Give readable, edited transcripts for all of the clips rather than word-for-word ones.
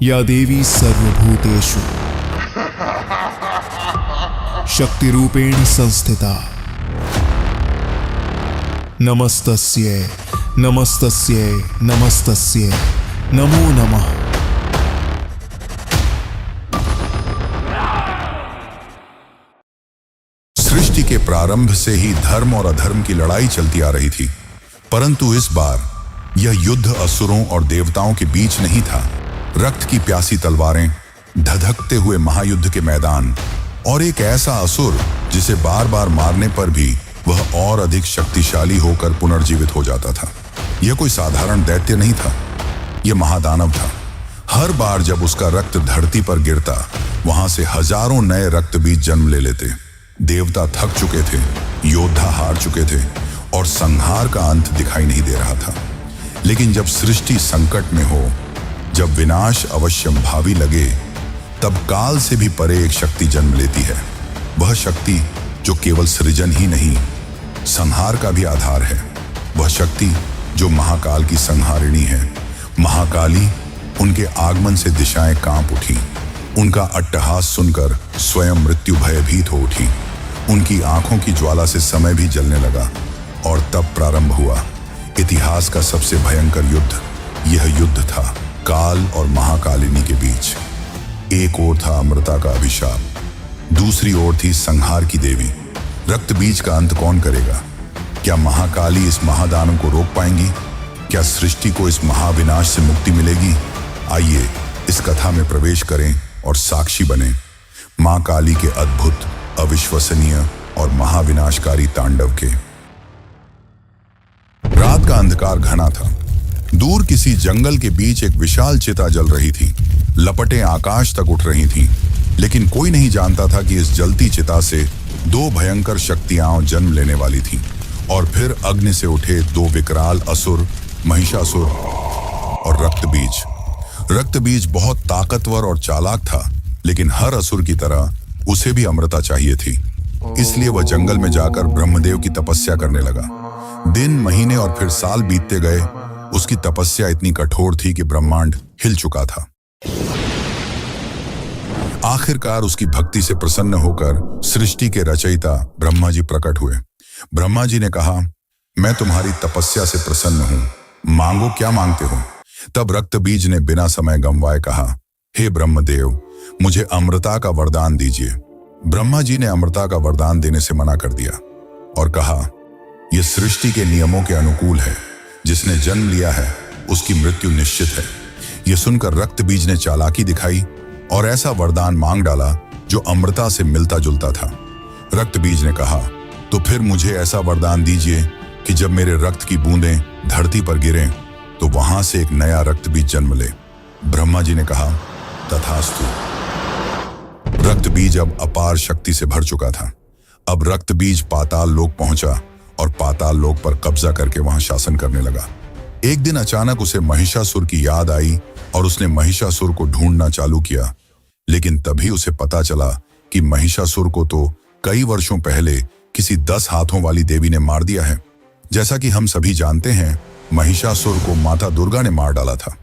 या देवी सर्वभूतेषु शक्तिरूपेण संस्थिता नमस्तस्यै नमस्तस्यै नमस्तस्यै नमो नमः। सृष्टि के प्रारंभ से ही धर्म और अधर्म की लड़ाई चलती आ रही थी, परंतु इस बार यह युद्ध असुरों और देवताओं के बीच नहीं था। रक्त की प्यासी तलवारें, धधकते हुए महायुद्ध के मैदान और एक ऐसा असुर जिसे बार बार मारने पर भी वह और अधिक शक्तिशाली होकर पुनर्जीवित हो जाता था। यह कोई साधारण दैत्य नहीं था, यह महादानव था। हर बार जब उसका रक्त धरती पर गिरता, वहां से हजारों नए रक्त बीज जन्म ले लेते। देवता थक चुके थे, योद्धा हार चुके थे और संहार का अंत दिखाई नहीं दे रहा था। लेकिन जब सृष्टि संकट में हो, जब विनाश अवश्यंभावी लगे, तब काल से भी परे एक शक्ति जन्म लेती है। वह शक्ति जो केवल सृजन ही नहीं, संहार का भी आधार है। वह शक्ति जो महाकाल की संहारिणी है। महाकाली, उनके आगमन से दिशाएं कांप उठी। उनका अट्टहास सुनकर स्वयं मृत्यु भयभीत हो उठी। उनकी आंखों की ज्वाला से समय भी जलने लगा और तब प्रारंभ हुआ इतिहास का सबसे भयंकर युद्ध। यह युद्ध था काल और महाकालिनी के बीच। एक ओर था अमृता का अभिशाप, दूसरी ओर थी संहार की देवी। रक्त बीज का अंत कौन करेगा? क्या महाकाली इस महादानव को रोक पाएंगी? क्या सृष्टि को इस महाविनाश से मुक्ति मिलेगी? आइए इस कथा में प्रवेश करें और साक्षी बने मां काली के अद्भुत, अविश्वसनीय और महाविनाशकारी तांडव के। रात का अंधकार घना था। दूर किसी जंगल के बीच एक विशाल चिता जल रही थी। लपटें आकाश तक उठ रही थीं, लेकिन कोई नहीं जानता था कि इस जलती चिता से दो भयंकर शक्तियां जन्म लेने वाली थीं। और फिर अग्नि से उठे दो विकराल असुर, महिषासुर और रक्तबीज। रक्तबीज बहुत ताकतवर और चालाक था, लेकिन हर असुर की तरह उसे भी अमृता चाहिए थी। इसलिए वह जंगल में जाकर ब्रह्मदेव की तपस्या करने लगा। दिन, महीने और फिर साल बीतते गए। उसकी तपस्या इतनी कठोर थी कि ब्रह्मांड हिल चुका था। आखिरकार उसकी भक्ति से प्रसन्न होकर सृष्टि के रचयिता ब्रह्मा जी प्रकट हुए। ब्रह्मा जी ने कहा, मैं तुम्हारी तपस्या से प्रसन्न हूं, मांगो क्या मांगते हो। तब रक्तबीज ने बिना समय गंवाए कहा, हे ब्रह्मदेव, मुझे अमृता का वरदान दीजिए। ब्रह्मा जी ने अमृता का वरदान देने से मना कर दिया और कहा, यह सृष्टि के नियमों के अनुकूल है। जिसने जन्म लिया है उसकी मृत्यु निश्चित है। यह सुनकर रक्तबीज ने चालाकी दिखाई और ऐसा वरदान मांग डाला जो अमृता से मिलता जुलता था। रक्तबीज ने कहा, तो फिर मुझे ऐसा वरदान दीजिए कि जब मेरे रक्त की बूंदें धरती पर गिरें तो वहां से एक नया रक्तबीज जन्म ले। ब्रह्मा जी ने कहा, तथास्तु। रक्तबीज अब अपार शक्ति से भर चुका था। अब रक्तबीज पाताल लोक पहुंचा और पाताल लोक पर कब्जा करके वहां शासन करने लगा। एक दिन अचानक उसे महिषासुर की याद आई और उसने महिषासुर को ढूंढना चालू किया। लेकिन तभी उसे पता चला कि महिषासुर को तो कई वर्षों पहले किसी 10 हाथों वाली देवी ने मार दिया है। जैसा कि हम सभी जानते हैं, महिषासुर को माता दुर्गा ने मार डाला था।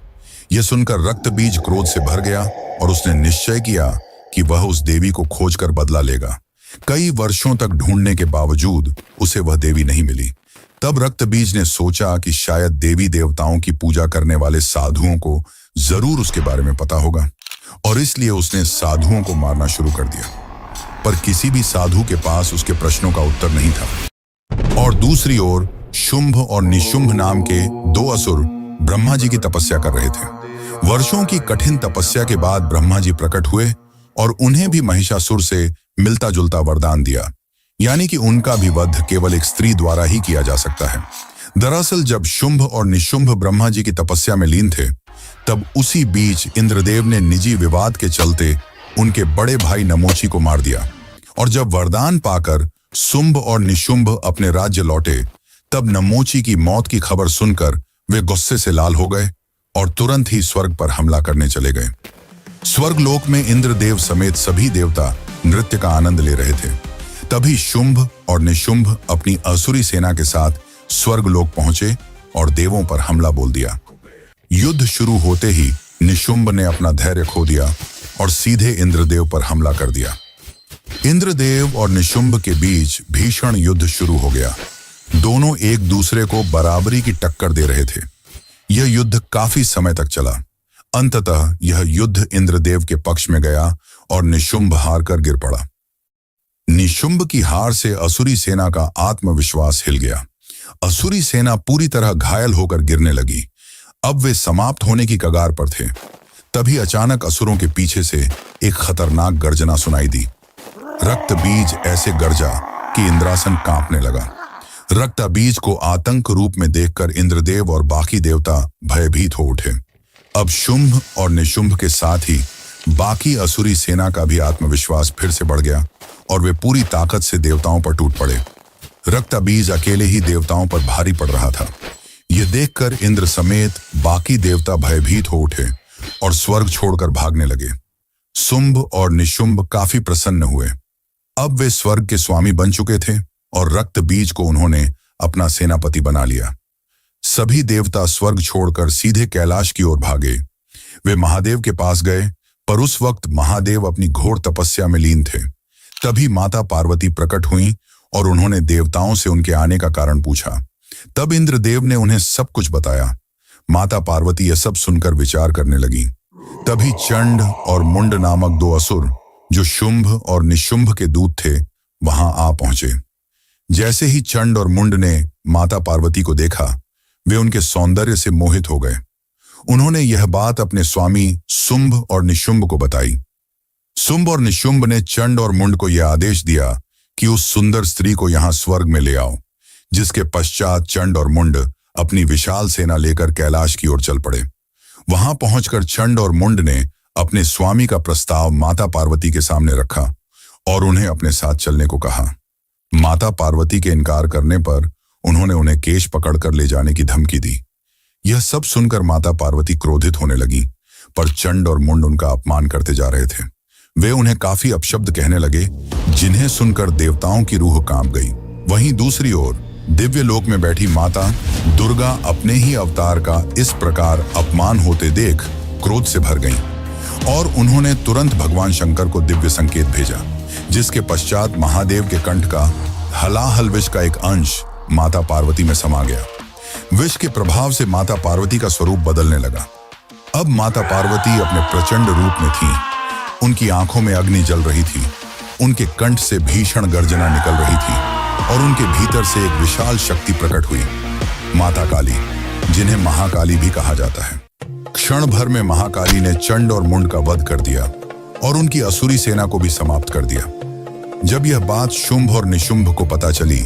यह सुनकर रक्तबीज क्रोध से भर गया और उसने निश्चय किया कि वह उस देवी को खोजकर बदला लेगा। कई वर्षों तक ढूंढने के बावजूद उसे वह देवी नहीं मिली। तब रक्तबीज ने सोचा कि शायद देवी देवताओं की पूजा करने वाले साधुओं को जरूर उसके बारे में पता होगा, और इसलिए उसने साधुओं को मारना शुरू कर दिया। पर किसी भी साधु के पास उसके प्रश्नों का उत्तर नहीं था। और दूसरी ओर शुंभ और निशुंभ नाम के 2 असुर ब्रह्मा जी की तपस्या कर रहे थे। वर्षों की कठिन तपस्या के बाद ब्रह्मा जी प्रकट हुए और उन्हें भी महिषासुर से मिलता जुलता वरदान दिया, यानी कि उनका भी वध केवल एक स्त्री द्वारा ही किया जा सकता है। दरअसल जब शुंभ और निशुंभ ब्रह्मा जी की तपस्या में लीन थे, तब उसी बीच इंद्रदेव ने निजी विवाद के चलते उनके बड़े भाई नमोची को मार दिया। और जब वरदान पाकर शुंभ और निशुंभ अपने राज्य लौटे, तब नमोची की मौत की खबर सुनकर वे गुस्से से लाल हो गए और तुरंत ही स्वर्ग पर हमला करने चले गए। स्वर्गलोक में इंद्रदेव समेत सभी देवता नृत्य का आनंद ले रहे थे। तभी शुंभ और निशुंभ अपनी असुरी सेना के साथ स्वर्गलोक पहुंचे और देवों पर हमला बोल दिया। युद्ध शुरू होते ही निशुंभ ने अपना धैर्य खो दिया और सीधे इंद्रदेव पर हमला कर दिया। इंद्रदेव और निशुंभ के बीच भीषण युद्ध शुरू हो गया। दोनों एक दूसरे को बराबरी की टक्कर दे रहे थे। यह युद्ध काफी समय तक चला। अंततः यह युद्ध इंद्रदेव के पक्ष में गया और निशुंभ हार कर गिर पड़ा। निशुंभ की हार से असुरी सेना का आत्मविश्वास हिल गया। असुरी सेना पूरी तरह घायल होकर गिरने लगी। अब वे समाप्त होने की कगार पर थे। तभी अचानक असुरों के पीछे से एक खतरनाक गर्जना सुनाई दी। रक्त बीज ऐसे गर्जा कि इंद्रासन कांपने लगा। रक्त बीज को आतंक रूप में देखकर इंद्रदेव और बाकी देवता भयभीत हो उठे। अब शुंभ और निशुंभ के साथ ही बाकी असुरी सेना का भी आत्मविश्वास फिर से बढ़ गया और वे पूरी ताकत से देवताओं पर टूट पड़े। रक्त बीज अकेले ही देवताओं पर भारी पड़ रहा था। यह देखकर इंद्र समेत बाकी देवता भयभीत हो उठे और स्वर्ग छोड़कर भागने लगे। शुंभ और निशुंभ काफी प्रसन्न हुए। अब वे स्वर्ग के स्वामी बन चुके थे और रक्त बीज को उन्होंने अपना सेनापति बना लिया। सभी देवता स्वर्ग छोड़कर सीधे कैलाश की ओर भागे। वे महादेव के पास गए, पर उस वक्त महादेव अपनी घोर तपस्या में लीन थे। तभी माता पार्वती प्रकट हुईं और उन्होंने देवताओं से उनके आने का कारण पूछा। तब इंद्रदेव ने उन्हें सब कुछ बताया। माता पार्वती यह सब सुनकर विचार करने लगी। तभी चंड और मुंड नामक दो असुर, जो शुंभ और निशुंभ के दूत थे, वहां आ पहुंचे। जैसे ही चंड और मुंड ने माता पार्वती को देखा, वे उनके सौंदर्य से मोहित हो गए। उन्होंने यह बात अपने स्वामी शुंभ और निशुंभ को बताई। शुंभ और निशुंभ ने चंड और मुंड को यह आदेश दिया कि उस सुंदर स्त्री को यहां स्वर्ग में ले आओ, जिसके पश्चात चंड और मुंड अपनी विशाल सेना लेकर कैलाश की ओर चल पड़े। वहां पहुंचकर चंड और मुंड ने अपने स्वामी का प्रस्ताव माता पार्वती के सामने रखा और उन्हें अपने साथ चलने को कहा। माता पार्वती के इनकार करने पर उन्होंने उन्हें केश पकड़कर ले जाने की धमकी दी। यह सब सुनकर माता पार्वती क्रोधित होने लगी, पर चंड और मुंड उनका अपमान करते जा रहे थे। वे उन्हें काफी अपशब्द कहने लगे, जिन्हें सुनकर देवताओं की रूह कांप गई। वहीं दूसरी ओर दिव्य लोक में बैठी माता दुर्गा अपने ही अवतार का इस प्रकार अपमान होते देख क्रोध से भर गईं और उन्होंने तुरंत भगवान शंकर को दिव्य संकेत भेजा, जिसके पश्चात महादेव के कंठ का हलाहल विष का एक अंश माता पार्वती में समा गया। विष के प्रभाव से माता पार्वती का स्वरूप बदलने लगा। अब माता पार्वती अपने प्रचंड रूप में थीं। उनकी आंखों में अग्नि जल रही थी, उनके कंठ से भीषण गर्जना निकल रही थी और उनके भीतर से एक विशाल शक्ति प्रकट हुई, माता काली, जिन्हें महाकाली भी कहा जाता है। क्षण भर में महाकाली ने चंड और मुंड का वध कर दिया और उनकी असुरी सेना को भी समाप्त कर दिया। जब यह बात शुंभ और निशुंभ को पता चली,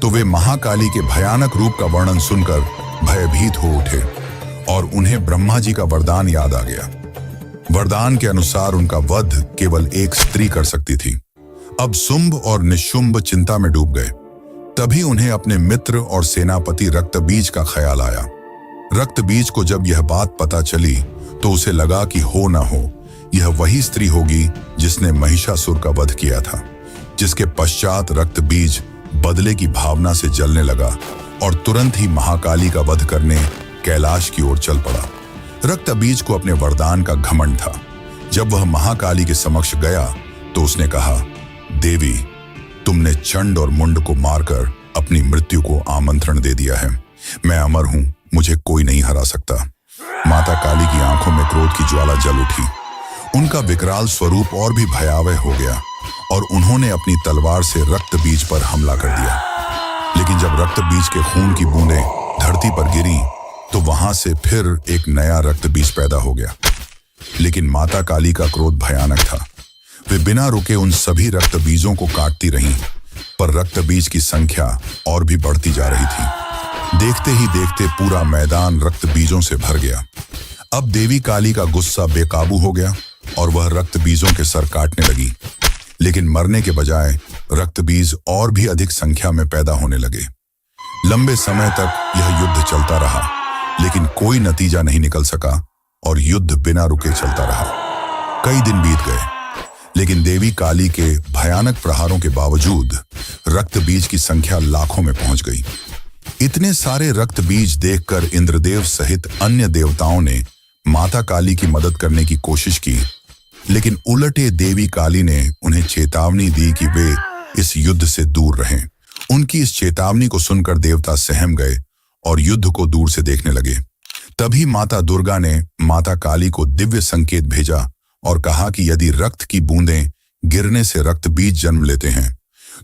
तो वे महाकाली के भयानक रूप का वर्णन सुनकर भयभीत हो उठे और उन्हें ब्रह्मा जी का वरदान याद आ गया। वरदान के अनुसार उनका वध केवल एक स्त्री कर सकती थी। अब शुंभ और निशुंभ चिंता में डूब गए। तभी उन्हें अपने मित्र और सेनापति रक्तबीज का ख्याल आया। रक्तबीज को जब यह बात पता चली, तो उसे लगा कि हो न हो यह वही स्त्री होगी जिसने महिषासुर का वध किया था। जिसके पश्चात रक्तबीज बदले की भावना से जलने लगा और तुरंत ही महाकाली का वध करने कैलाश की ओर चल पड़ा। रक्तबीज को अपने वरदान का घमंड था। जब वह महाकाली के समक्ष गया, तो उसने कहा, देवी, तुमने चंड और मुंड को मारकर अपनी मृत्यु को आमंत्रण दे दिया है। मैं अमर हूं, मुझे कोई नहीं हरा सकता। माता काली की आंखों में क्रोध की ज्वाला जल उठी। उनका विकराल स्वरूप और भी भयावह हो गया और उन्होंने अपनी तलवार से रक्तबीज पर हमला कर दिया। लेकिन जब रक्तबीज के खून की बूंदें धरती पर गिरी, तो वहां से फिर एक नया रक्तबीज पैदा हो गया। लेकिन माता काली का क्रोध भयानक था। वे बिना रुके उन सभी रक्तबीजों को काटती रहीं, पर रक्तबीज की संख्या और भी बढ़ती जा रही थी। देखते ही देखते पूरा मैदान रक्तबीजों से भर गया। अब देवी काली का गुस्सा बेकाबू हो गया और वह रक्तबीजों के सर काटने लगी। लेकिन मरने के बजाय रक्तबीज और भी अधिक संख्या में पैदा होने लगे। लंबे समय तक यह युद्ध चलता रहा, लेकिन कोई नतीजा नहीं निकल सका और युद्ध बिना रुके चलता रहा। कई दिन बीत गए, लेकिन देवी काली के भयानक प्रहारों के बावजूद रक्तबीज की संख्या लाखों में पहुंच गई। इतने सारे रक्तबीज देखकर इंद्रदेव सहित अन्य देवताओं ने माता काली की मदद करने की कोशिश की, लेकिन उलटे देवी काली ने उन्हें चेतावनी दी कि वे इस युद्ध से दूर रहें। उनकी इस चेतावनी को सुनकर देवता सहम गए और युद्ध को दूर से देखने लगे। तभी माता दुर्गा ने माता काली को दिव्य संकेत भेजा और कहा कि यदि रक्त की बूंदें गिरने से रक्त बीज जन्म लेते हैं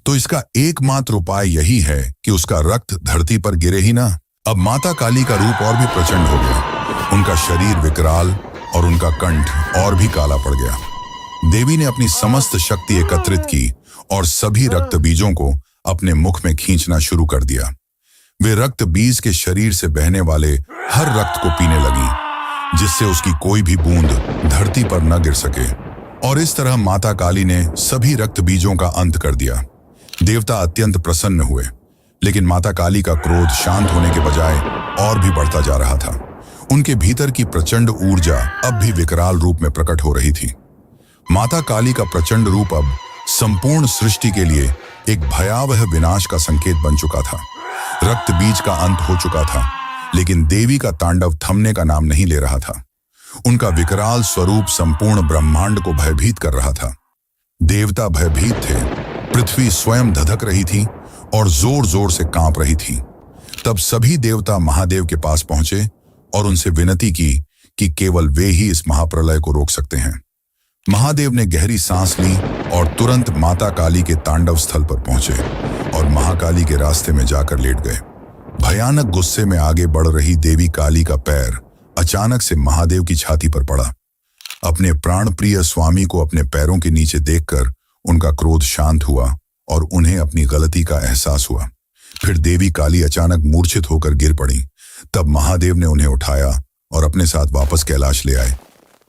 तो इसका एकमात्र उपाय यही है कि उसका रक्त धरती पर गिरे ही ना। अब माता काली का रूप और भी प्रचंड हो गया। उनका शरीर विकराल और उनका कंठ और भी काला पड़ गया। देवी ने अपनी समस्त शक्ति एकत्रित की और सभी रक्त बीजों को अपने मुख में खींचना शुरू कर दिया। वे रक्त बीज के शरीर से बहने वाले हर रक्त को पीने लगी, जिससे उसकी कोई भी बूंद धरती पर न गिर सके। और इस तरह माता काली ने सभी रक्त बीजों का अंत कर दिया। देवता अत्यंत प्रसन्न हुए, लेकिन माता काली का क्रोध शांत होने के बजाय और भी बढ़ता जा रहा था। उनके भीतर की प्रचंड ऊर्जा अब भी विकराल रूप में प्रकट हो रही थी। माता काली का प्रचंड रूप अब संपूर्ण सृष्टि के लिए एक भयावह विनाश का संकेत बन चुका था। रक्त बीज का अंत हो चुका था, लेकिन देवी का तांडव थमने का नाम नहीं ले रहा था। उनका विकराल स्वरूप संपूर्ण ब्रह्मांड को भयभीत कर रहा था। देवता भयभीत थे, पृथ्वी स्वयं धधक रही थी और जोर जोर से कांप रही थी। तब सभी देवता महादेव के पास पहुंचे और उनसे विनती की कि केवल वे ही इस महाप्रलय को रोक सकते हैं। महादेव ने गहरी सांस ली और तुरंत माता काली के तांडव स्थल पर पहुंचे और महाकाली के रास्ते में जाकर लेट गए। भयानक गुस्से में आगे बढ़ रही देवी काली का पैर अचानक से महादेव की छाती पर पड़ा। अपने प्राणप्रिय स्वामी को अपने पैरों के नीचे देखकर उनका क्रोध शांत हुआ और उन्हें अपनी गलती का एहसास हुआ। फिर देवी काली अचानक मूर्छित होकर गिर पड़ी। तब महादेव ने उन्हें उठाया और अपने साथ वापस कैलाश ले आए।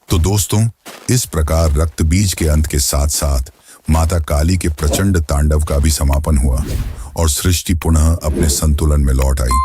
तो दोस्तों, इस प्रकार रक्त बीज के अंत के साथ साथ माता काली के प्रचंड तांडव का भी समापन हुआ और सृष्टि पुनः अपने संतुलन में लौट आई।